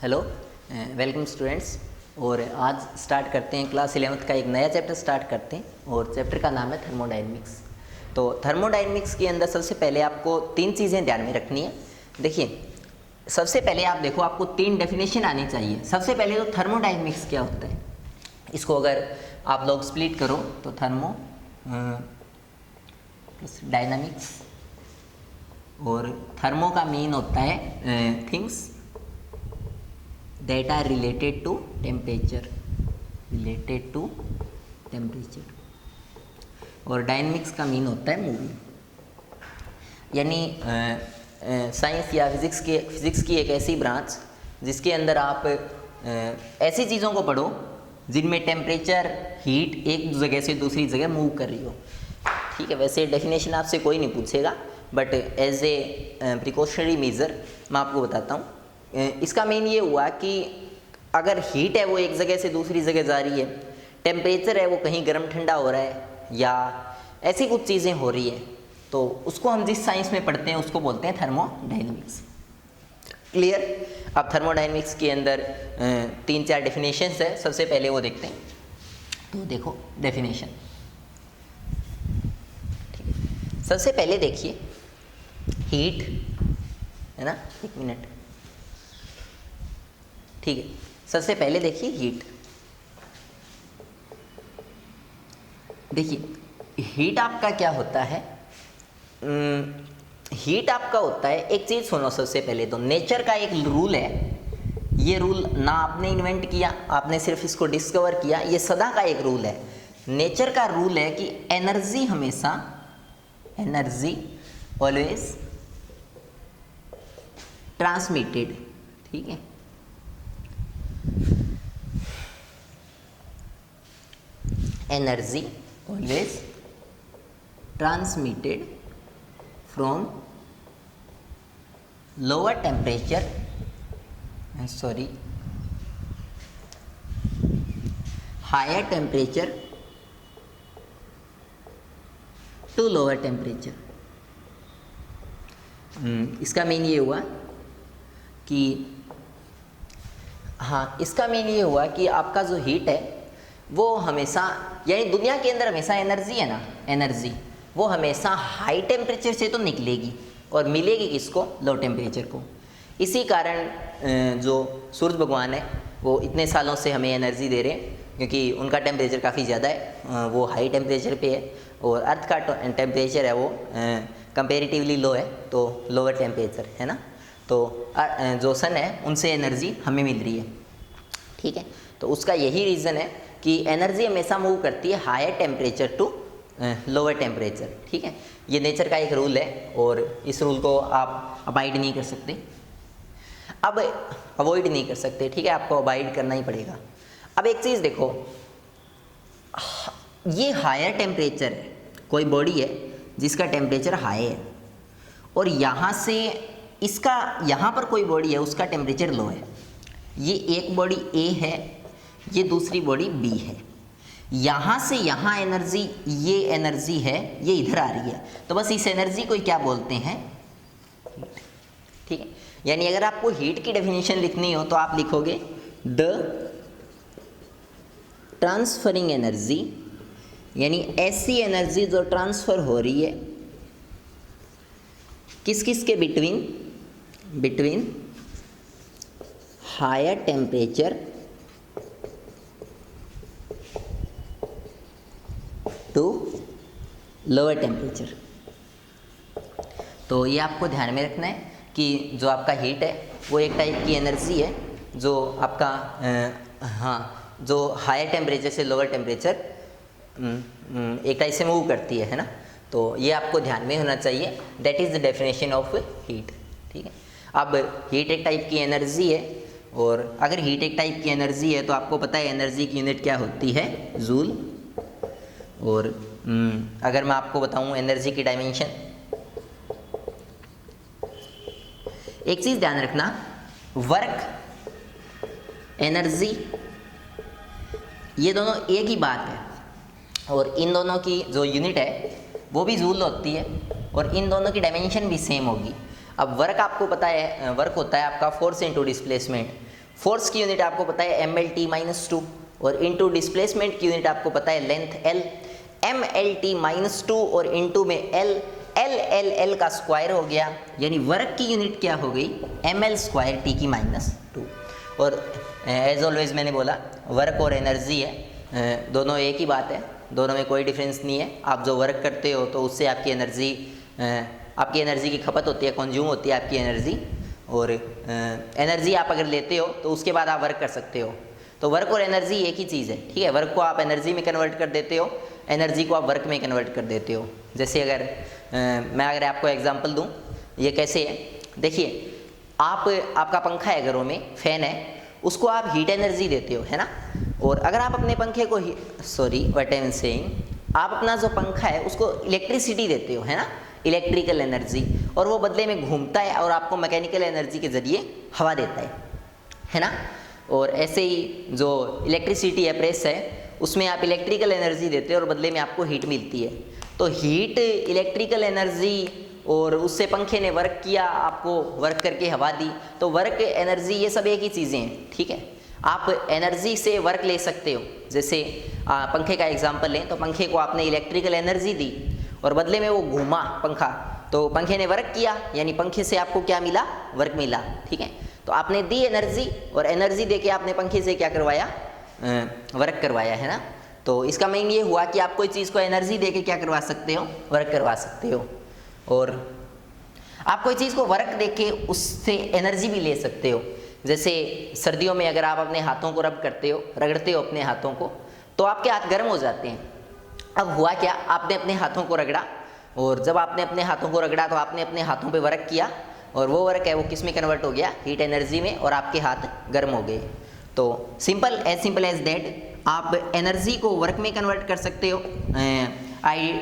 Hello, welcome students. और आज start करते हैं क्लास 11th का एक नया चैप्टर स्टार्ट करते हैं और चैप्टर का नाम है थर्मोडायनेमिक्स। तो थर्मोडायनेमिक्स के अंदर सबसे पहले आपको तीन चीज़ें ध्यान में रखनी है। देखिए, सबसे पहले आप देखो, आपको तीन डेफिनेशन आनी चाहिए। सबसे पहले तो थर्मोडायनेमिक्स क्या होता है, इसको अगर आप लोग स्प्लिट करो तो थर्मो डायनामिक्स, और थर्मो का मीन होता है things that are related to temperature, और डायनेमिक्स का मीन होता है मूविंग। यानी साइंस या फिज़िक्स की एक ऐसी ब्रांच जिसके अंदर आप ऐसी चीज़ों को पढ़ो जिनमें टेम्परेचर, हीट एक जगह से दूसरी जगह मूव कर रही हो। ठीक है, वैसे डेफिनेशन आपसे कोई नहीं पूछेगा, but as a precautionary measure मैं आपको बताता हूँ। इसका मेन ये हुआ कि अगर हीट है वो एक जगह से दूसरी जगह जा रही है, टेम्परेचर है वो कहीं गर्म ठंडा हो रहा है, या ऐसी कुछ चीज़ें हो रही है, तो उसको हम जिस साइंस में पढ़ते हैं उसको बोलते हैं थर्मोडायनेमिक्स। क्लियर? अब थर्मोडायनेमिक्स के अंदर तीन चार डेफिनेशंस है। सबसे पहले वो देखते हैं। तो देखो डेफिनेशन, सबसे पहले देखिए हीट है ना, एक मिनट। ठीक है, सबसे पहले देखिए हीट। देखिए हीट आपका क्या होता है, हीट आपका होता है, एक चीज़ सुनो सबसे पहले तो, नेचर का एक रूल है। ये रूल ना आपने इन्वेंट किया, आपने सिर्फ इसको डिस्कवर किया, ये सदा का एक रूल है। नेचर का रूल है कि एनर्जी हमेशा, एनर्जी ऑलवेज ट्रांसमिटेड। ठीक है, energy always transmitted from lower temperature, higher temperature to lower temperature. इसका मीन ये हुआ कि, हाँ, इसका मीन ये हुआ कि आपका जो हीट है वो हमेशा, यानी दुनिया के अंदर हमेशा एनर्जी है ना, एनर्जी वो हमेशा हाई टेम्परेचर से तो निकलेगी और मिलेगी किसको, लो टेम्परेचर को। इसी कारण जो सूरज भगवान है वो इतने सालों से हमें एनर्जी दे रहे हैं, क्योंकि उनका टेम्परेचर काफ़ी ज़्यादा है, वो हाई टेम्परेचर पे है, और अर्थ का टेम्परेचर है वो कंपेरेटिवली लो है, तो लोअर टेम्परेचर है ना। तो जो सन है उनसे एनर्जी हमें मिल रही है। ठीक है, तो उसका यही रीज़न है कि एनर्जी हमेशा मूव करती है higher temperature to lower temperature. ठीक है, ये नेचर का एक रूल है और इस रूल को आप अवॉइड नहीं कर सकते, अब अवॉइड नहीं कर सकते। ठीक है, आपको अवॉइड करना ही पड़ेगा। अब एक चीज़ देखो, ये हायर टेम्परेचर है, कोई बॉडी है जिसका टेम्परेचर हाई है, और यहाँ से इसका, यहाँ पर कोई बॉडी है उसका टेम्परेचर लो है। ये एक बॉडी ए है, ये दूसरी बॉडी बी है। यहाँ से यहाँ एनर्जी, ये एनर्जी है, ये इधर आ रही है, तो बस इस एनर्जी को क्या बोलते हैं, हीट। ठीक है, यानी अगर आपको हीट की डेफिनेशन लिखनी हो तो आप लिखोगे द ट्रांसफरिंग एनर्जी, यानी ऐसी एनर्जी जो ट्रांसफर हो रही है किस किस के between higher temperature to lower temperature. तो ये आपको ध्यान में रखना है कि जो आपका हीट है वो एक टाइप की एनर्जी है जो आपका जो हायर टेम्परेचर से लोअर टेम्परेचर एक टाइप से मूव करती है ना। तो ये आपको ध्यान में होना चाहिए, that is the definition of heat. ठीक है, अब हीट एक टाइप की एनर्जी है, और अगर हीट एक टाइप की एनर्जी है तो आपको पता है एनर्जी की यूनिट क्या होती है, जूल। और अगर मैं आपको बताऊं एनर्जी की डायमेंशन, एक चीज़ ध्यान रखना, वर्क, एनर्जी, ये दोनों एक ही बात है, और इन दोनों की जो यूनिट है वो भी जूल होती है, और इन दोनों की डायमेंशन भी सेम होगी। अब वर्क आपको पता है, वर्क होता है आपका फोर्स इनटू डिस्प्लेसमेंट। फोर्स की यूनिट आपको पता है mlt-2 और इनटू डिस्प्लेसमेंट की यूनिट आपको पता है लेंथ l, mlt-2 और इनटू में l, l का स्क्वायर हो गया, यानी वर्क की यूनिट क्या हो गई ml² t की -2। और एज ऑलवेज मैंने बोला वर्क और एनर्जी है, दोनों एक ही बात है, दोनों में कोई डिफरेंस नहीं है। आप जो वर्क करते हो तो उससे आपकी एनर्जी की खपत होती है, कंज्यूम होती है आपकी एनर्जी, और एनर्जी आप अगर लेते हो तो उसके बाद आप वर्क कर सकते हो। तो वर्क और एनर्जी एक ही चीज़ है, ठीक है। वर्क को आप एनर्जी में कन्वर्ट कर देते हो, एनर्जी को आप वर्क में कन्वर्ट कर देते हो। जैसे अगर मैं आपको एग्जांपल दूं, ये कैसे है, देखिए आपका पंखा है घरों में, फैन है, उसको आप हीट एनर्जी देते हो, है ना। और अगर आप अपने पंखे को व्हाट आई एम सेइंग, आप अपना जो पंखा है उसको इलेक्ट्रिसिटी देते हो, है ना, इलेक्ट्रिकल एनर्जी, और वो बदले में घूमता है और आपको मैकेनिकल एनर्जी के ज़रिए हवा देता है ना। और ऐसे ही जो इलेक्ट्रिसिटी है, प्रेस है, उसमें आप इलेक्ट्रिकल एनर्जी देते हो और बदले में आपको हीट मिलती है। तो हीट, इलेक्ट्रिकल एनर्जी, और उससे पंखे ने वर्क किया, आपको वर्क करके हवा दी, तो वर्क, एनर्जी, ये सब एक ही चीज़ें हैं, ठीक है। आप एनर्जी से वर्क ले सकते हो। जैसे पंखे का एग्जांपल लें तो पंखे को आपने इलेक्ट्रिकल एनर्जी दी और बदले में वो घूमा पंखा, तो पंखे ने वर्क किया, यानी पंखे से आपको क्या मिला, वर्क मिला, ठीक है। तो आपने दी एनर्जी, और एनर्जी देके आपने पंखे से क्या करवाया, वर्क करवाया, है ना। तो इसका मीन ये हुआ कि आप कोई चीज़ को एनर्जी देके क्या करवा सकते हो, वर्क करवा सकते हो। और आप कोई चीज़ को वर्क देके उससे एनर्जी भी ले सकते हो। जैसे सर्दियों में अगर आप अपने हाथों को रब करते हो, रगड़ते हो अपने हाथों को, तो आपके हाथ गर्म हो जाते हैं। अब हुआ क्या, आपने अपने हाथों को रगड़ा, और जब आपने अपने हाथों को रगड़ा तो आपने अपने हाथों पे वर्क किया, और वो वर्क है वो किस में कन्वर्ट हो गया, हीट एनर्जी में, और आपके हाथ गर्म हो गए। तो सिंपल एज दैट, आप एनर्जी को वर्क में कन्वर्ट कर सकते हो। आई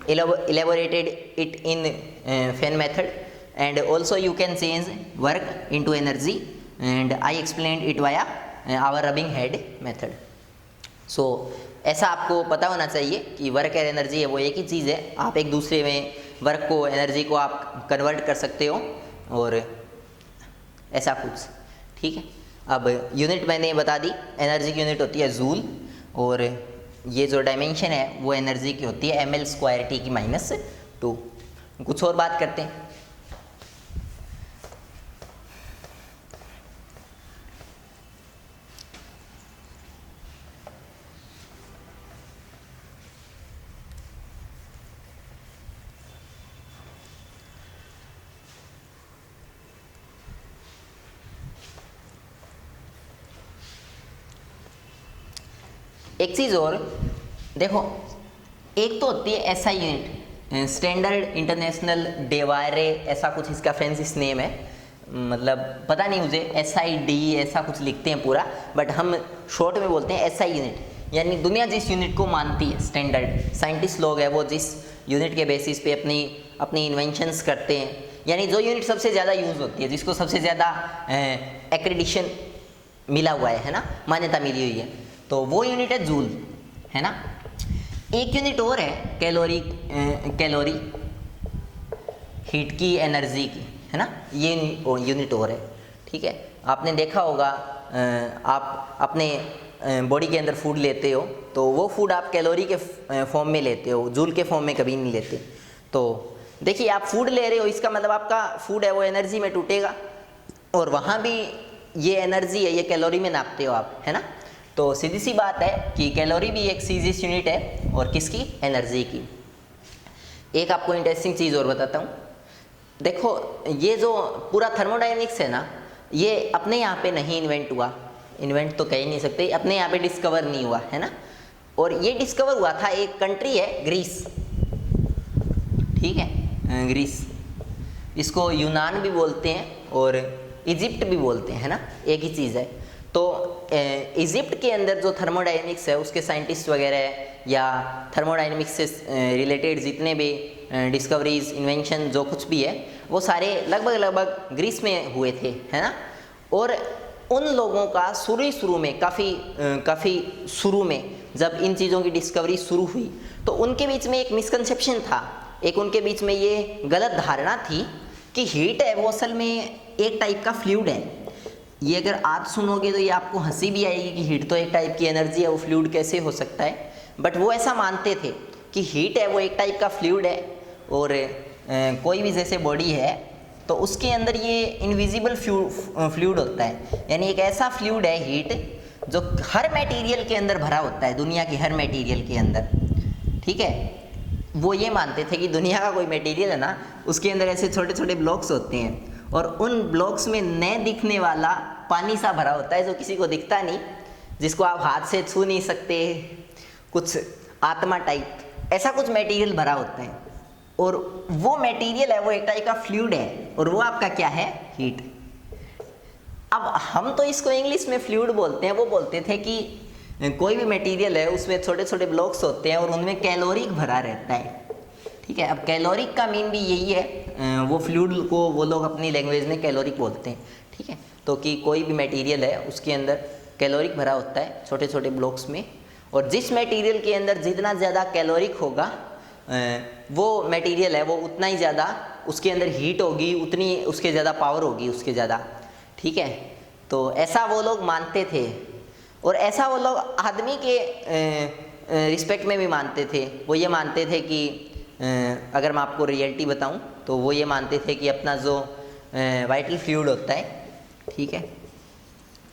elaborated it in fan method, and also you can change work into energy, and I explained it via our rubbing head method. So ऐसा आपको पता होना चाहिए कि वर्क और एनर्जी है वो एक ही चीज़ है। आप एक दूसरे में वर्क को, एनर्जी को आप कन्वर्ट कर सकते हो, और ऐसा कुछ, ठीक है। अब यूनिट मैंने बता दी, एनर्जी की यूनिट होती है जूल, और ये जो डायमेंशन है वो एनर्जी की होती है ml² t की -2। कुछ और बात करते हैं। एक चीज़ और देखो, एक तो होती है SI यूनिट, स्टैंडर्ड इंटरनेशनल डेवायरे, ऐसा कुछ इसका फ्रेंसिस नेम है, मतलब पता नहीं मुझे, SID ऐसा कुछ लिखते हैं पूरा, बट हम शॉर्ट में बोलते हैं SI यूनिट। यानी दुनिया जिस यूनिट को मानती है, स्टैंडर्ड साइंटिस्ट लोग हैं वो जिस यूनिट के बेसिस पे अपनी इन्वेंशंस करते हैं, यानी जो यूनिट सबसे ज़्यादा यूज़ होती है, जिसको सबसे ज़्यादा एक्रेडिशन मिला हुआ है ना, मान्यता मिली हुई है, तो वो यूनिट है जूल, है ना। एक यूनिट और है कैलोरी, हीट की, एनर्जी की, है ना, ये यूनिट और है, ठीक है। आपने देखा होगा, आप अपने बॉडी के अंदर फूड लेते हो तो वो फूड आप कैलोरी के फॉर्म में लेते हो, जूल के फॉर्म में कभी नहीं लेते। तो देखिए, आप फूड ले रहे हो, इसका मतलब आपका फूड है वो एनर्जी में टूटेगा, और वहाँ भी ये एनर्जी है, ये कैलोरी में नापते हो आप, है ना। तो सीधी सी बात है कि कैलोरी भी एक सीजीएस यूनिट है, और किसकी, एनर्जी की। एक आपको इंटरेस्टिंग चीज़ और बताता हूँ। देखो, ये जो पूरा थर्मोडायनेमिक्स है ना, ये अपने यहाँ पे नहीं इन्वेंट हुआ, इन्वेंट तो कह ही नहीं सकते, अपने यहाँ पे डिस्कवर नहीं हुआ, है ना। और ये डिस्कवर हुआ था, एक कंट्री है ग्रीस, ठीक है, ग्रीस, इसको यूनान भी बोलते हैं और इजिप्ट भी बोलते हैं, है ना, एक ही चीज़ है। तो इजिप्ट के अंदर जो थर्मोडायनेमिक्स है उसके साइंटिस्ट वगैरह या थर्मोडायनेमिक्स से रिलेटेड जितने भी डिस्कवरीज, इन्वेंशन, जो कुछ भी है, वो सारे लगभग ग्रीस में हुए थे, है ना। और उन लोगों का शुरू में काफ़ी शुरू में जब इन चीज़ों की डिस्कवरी शुरू हुई तो उनके बीच में एक मिसकंसेप्शन था, एक उनके बीच में ये गलत धारणा थी कि हीट है वो असल में एक टाइप का फ्लूइड है, ये अगर आप सुनोगे तो ये आपको हंसी भी आएगी कि हीट तो एक टाइप की एनर्जी है, वो फ्लूइड कैसे हो सकता है। बट वो ऐसा मानते थे कि हीट है वो एक टाइप का फ्लूइड है, और कोई भी जैसे बॉडी है तो उसके अंदर ये इनविजिबल फ्लूइड होता है, यानी एक ऐसा फ्लूइड है हीट जो हर मटेरियल के अंदर भरा होता है, दुनिया के हर मटेरियल के अंदर। ठीक है, वो ये मानते थे कि दुनिया का कोई मटेरियल है ना, उसके अंदर ऐसे छोटे छोटे ब्लॉक्स होते हैं, और उन ब्लॉक्स में न दिखने वाला पानी सा भरा होता है जो किसी को दिखता नहीं, जिसको आप हाथ से छू नहीं सकते, कुछ आत्मा टाइप ऐसा कुछ मटेरियल भरा होता है, और वो मटेरियल है वो एक टाइप का फ्लूइड है, और वो आपका क्या है, हीट। अब हम तो इसको इंग्लिश में फ्लूइड बोलते हैं, वो बोलते थे कि कोई भी मटेरियल है उसमें छोटे छोटे ब्लॉक्स होते हैं और उनमें कैलोरिक भरा रहता है। ठीक है, अब कैलोरिक का मीन भी यही है, वो फ्लूइड को वो लोग अपनी लैंग्वेज में कैलोरिक बोलते हैं। ठीक है, तो कि कोई भी मटेरियल है उसके अंदर कैलोरिक भरा होता है छोटे छोटे ब्लॉक्स में, और जिस मटेरियल के अंदर जितना ज़्यादा कैलोरिक होगा वो मटेरियल है वो उतना ही ज़्यादा उसके अंदर हीट होगी, उतनी उसके ज़्यादा पावर होगी उसके ज़्यादा। ठीक है, तो ऐसा वो लोग मानते थे, और ऐसा वो लोग आदमी के रिस्पेक्ट में भी मानते थे। वो ये मानते थे कि अगर मैं आपको रियलिटी बताऊं तो वो ये मानते थे कि अपना जो वाइटल फ्लूइड होता है, ठीक है,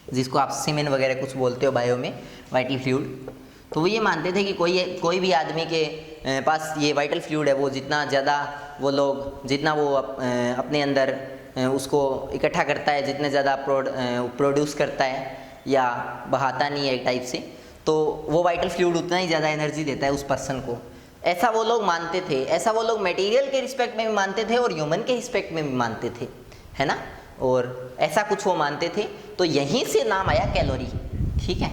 जिसको आप सीमेन वगैरह कुछ बोलते हो बायो में, वाइटल फ्लूइड, तो वो ये मानते थे कि कोई भी आदमी के पास ये वाइटल फ्लूइड है, वो जितना ज़्यादा वो लोग जितना वो अपने अंदर उसको इकट्ठा करता है, जितने ज़्यादा प्रोड्यूस करता है या बहाता नहीं है एक टाइप से, तो वो वाइटल फ्लूइड उतना ही ज़्यादा एनर्जी देता है उस पर्सन को। ऐसा वो लोग मानते थे, ऐसा वो लोग मटेरियल के रिस्पेक्ट में भी मानते थे और ह्यूमन के रिस्पेक्ट में भी मानते थे, है ना, और ऐसा कुछ वो मानते थे, तो यहीं से नाम आया कैलोरी। ठीक है,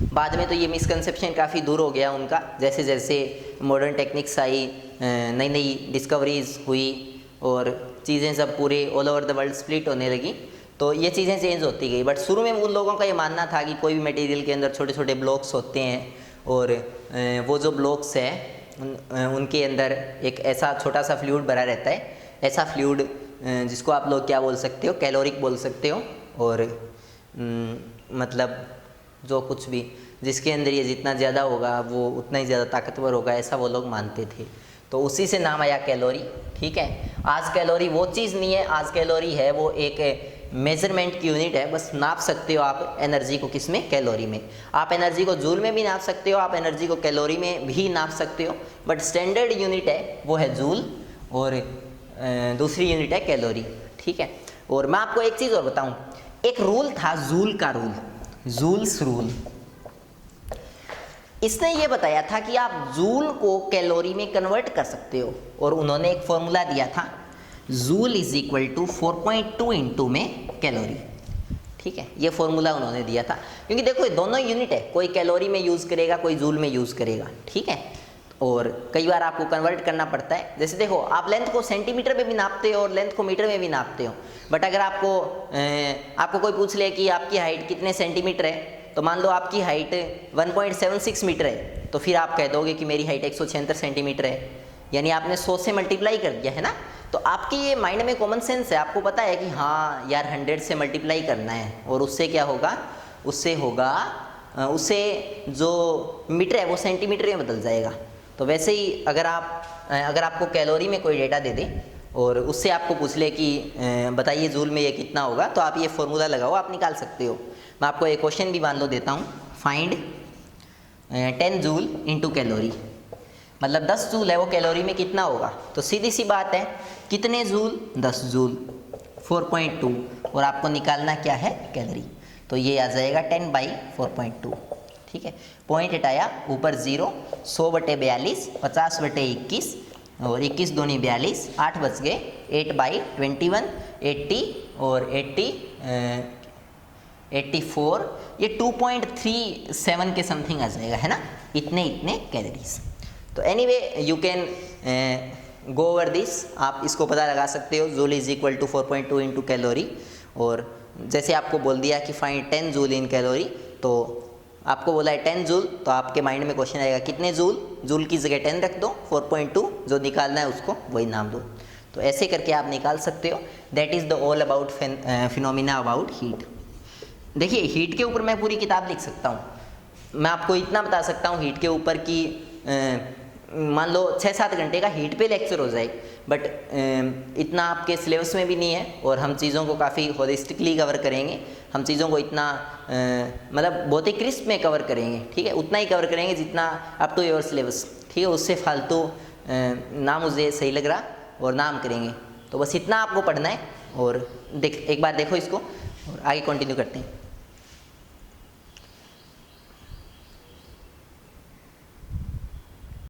बाद में तो ये मिसकंसेप्शन काफ़ी दूर हो गया उनका, जैसे जैसे मॉडर्न टेक्निक्स आई, नई नई डिस्कवरीज हुई और चीज़ें सब पूरे all over the world split होने लगी, तो ये चीज़ें चेंज होती गई। बट शुरू में उन लोगों का ये मानना था कि कोई भी मटेरियल के अंदर छोटे छोटे ब्लॉक्स होते हैं, और वो जो ब्लॉक्स है उनके अंदर एक ऐसा छोटा सा फ्लूइड भरा रहता है, ऐसा फ्लूइड जिसको आप लोग क्या बोल सकते हो, कैलोरिक बोल सकते हो, और मतलब जो कुछ भी जिसके अंदर ये जितना ज़्यादा होगा वो उतना ही ज़्यादा ताकतवर होगा, ऐसा वो लोग मानते थे, तो उसी से नाम आया कैलोरी। ठीक है, आज कैलोरी वो चीज़ नहीं है, आज कैलोरी है वो एक मेजरमेंट की यूनिट है, बस नाप सकते हो आप एनर्जी को, किस में, कैलोरी में। आप एनर्जी को जूल में भी नाप सकते हो, आप एनर्जी को कैलोरी में भी नाप सकते हो, बट स्टैंडर्ड यूनिट है वो है जूल, और दूसरी यूनिट है कैलोरी। ठीक है, और मैं आपको एक चीज़ और बताऊं, एक रूल था जूल का रूल, जूल्स रूल। इसने ये बताया था कि आप जूल को कैलोरी में कन्वर्ट कर सकते हो, और उन्होंने एक फॉर्मूला दिया था, joule is equal to 4.2 into में कैलोरी। ठीक है, ये फॉर्मूला उन्होंने दिया था, क्योंकि देखो ये दोनों यूनिट है, कोई कैलोरी में यूज़ करेगा, कोई जूल में यूज़ करेगा। ठीक है, और कई बार आपको कन्वर्ट करना पड़ता है, जैसे देखो आप लेंथ को सेंटीमीटर में भी नापते हो और लेंथ को मीटर में भी नापते हो, बट अगर आपको कोई पूछ ले कि आपकी हाइट कितने सेंटीमीटर है, तो मान लो आपकी हाइट 1.76 मीटर है, तो फिर आप कह दोगे कि मेरी हाइट 176 सेंटीमीटर है, यानी आपने 100 से मल्टीप्लाई कर दिया, है ना। तो आपकी ये माइंड में कॉमन सेंस है, आपको पता है कि हाँ यार 100 से मल्टीप्लाई करना है, और उससे क्या होगा, उससे जो मीटर है वो सेंटीमीटर में बदल जाएगा। तो वैसे ही अगर आपको कैलोरी में कोई डेटा दे दे और उससे आपको पूछ ले कि बताइए जूल में ये कितना होगा, तो आप ये फॉर्मूला लगाओ, आप निकाल सकते हो। मैं आपको एक क्वेश्चन भी मान लो देता हूँ, फाइंड 10 जूल इंटू कैलोरी, मतलब 10 जूल है वो कैलोरी में कितना होगा, तो सीधी सी बात है, कितने जूल, 10 जूल, 4.2, और आपको निकालना क्या है, कैलोरी, तो ये आ जाएगा 10/4.2। ठीक है, पॉइंट हटाया, ऊपर 0, 100/42, 50/21, और 21 दूनी 42, 8 बच गए, 8/21, 80 और 84, ये 2.37 के समथिंग आ जाएगा, है ना, इतने कैलोरीज। तो anyway you can go over this, आप इसको पता लगा सकते हो, joule is equal to 4.2 into calorie, और जैसे आपको बोल दिया कि फाइंड 10 जूल इन कैलोरी, तो आपको बोला है 10 जूल, तो आपके माइंड में क्वेश्चन आएगा कितने जूल, जूल की जगह 10 रख दो, 4.2 जो निकालना है उसको वही नाम दो, तो ऐसे करके आप निकाल सकते हो। That is the all about phenomena about heat. देखिए हीट के ऊपर मैं पूरी किताब लिख सकता हूँ। मैं आपको इतना बता सकता हूँ हीट के ऊपर कि मान लो 6-7 घंटे का हीट पे लेक्चर हो जाए, बट इतना आपके सिलेबस में भी नहीं है और हम चीज़ों को काफ़ी होलिस्टिकली कवर करेंगे। हम चीज़ों को इतना मतलब बहुत ही क्रिस्प में कवर करेंगे, ठीक है, उतना ही कवर करेंगे जितना अप टू योर सिलेबस, ठीक है। उससे फालतू ना मुझे सही लग रहा और ना हम करेंगे। तो बस इतना आपको पढ़ना है और एक बार देखो इसको और आगे कंटिन्यू करते हैं।